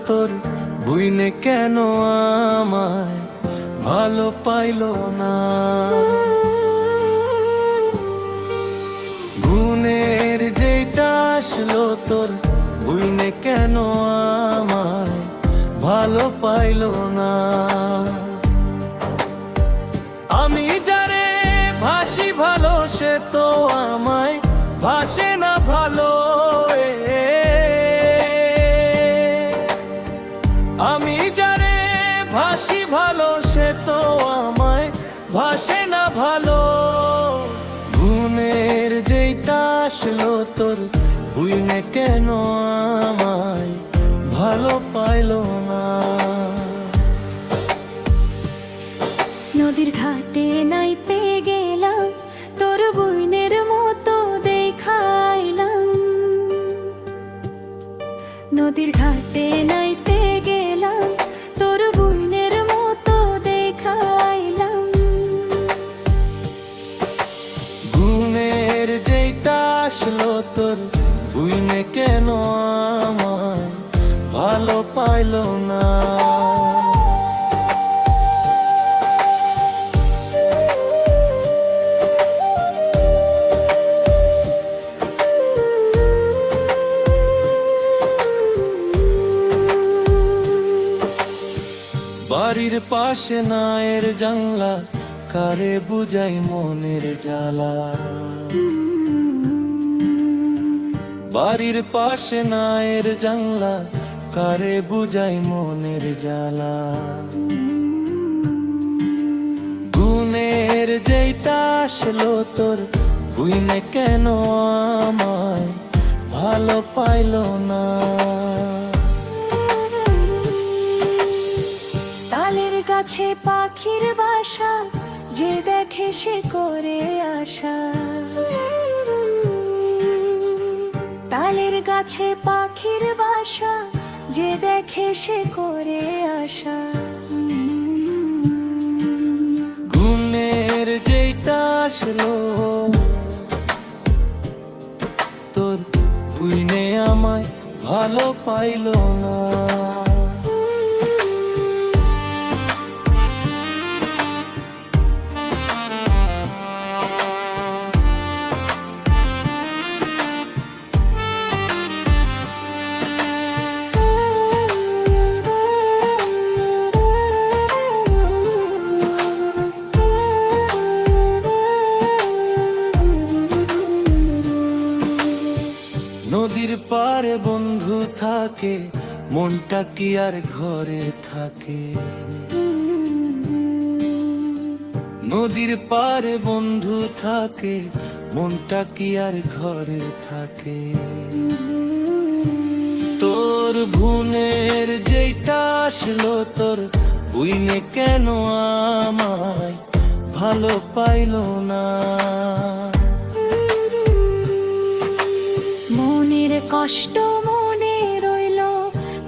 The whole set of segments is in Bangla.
তোর বুইনে কেন আমায় ভালো পাইলো না। গুণের যেটা আসলো তোর বুইনে কেন আমায় ভালো পাইলো না। আমি যারে ভাসি ভালো সে তো আমায় ভাসে না ভালো। আমি যারে ভাসি ভালো সে তো আমায় ভাসে না ভালো। গুণের যেটা আসলো তোর বুইনে কেন আমায় ভালো পাইলো না। নদীর ঘাটে নাইতে গেলাম তোর বুইনের মতো দেখাইলাম। নদীর ঘাটে নাইতে গেলাম তোর বুইনের মতো দেখাইলাম। গুণের যেটা আসলো তোর বুইনে কেন আমায় ভালো পাইলো না। বাড়ির পাশে নায়ের জানলা কারে বুঝাই মনের জ্বালা। বাড়ির পাশে নায়ের জানলা কারে বুঝাই মনের জ্বালা। গুণের যেটা আসলো তোর বুইনে কেন আমায় ভালো পাইলো না। তালের গাছে পাখির বাসা যে দেখে সে করে আশা। তালের গাছে পাখির বাসা যে দেখে সে করে আশা। গুণের যেটা আসলো তোর বুইনে আমায় ভালো পাইলো না। নদীর পারে বন্ধু থাকে মনটা কি আর ঘরে থাকে। নদীর পারে বন্ধু থাকে মনটা কি আর ঘরে থাকে। তোর ভুনের যেটা আসলো তোর বুইনে কেন আমায় ভালো পাইলো না। মনের কষ্ট মনে রইল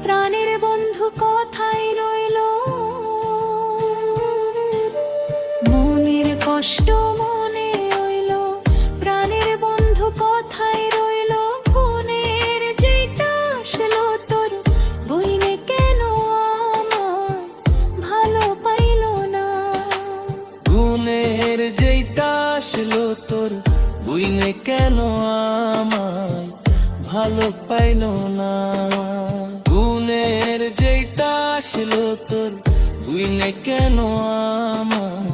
প্রাণের বন্ধু কথাই রইল। মনের কষ্ট মনে রইল প্রাণের বন্ধু কথাই রইল। গুণের যেটা আসলো তোর বুইনে কেন আমায় ভালো পাইলো না। গুণের যেটা আসলো তোর বুইনে কেন আমায় ভালো পাইলো না। গুণের যেটা আসলো তোর বুইনে কেন আমায়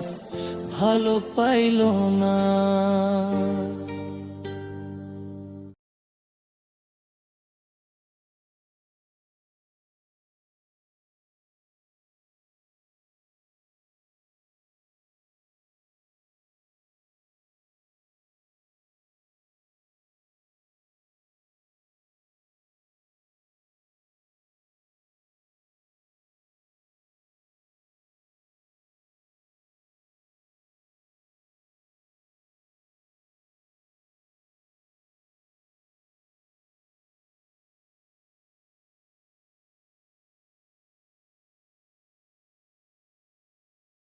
ভালো পাইলো না।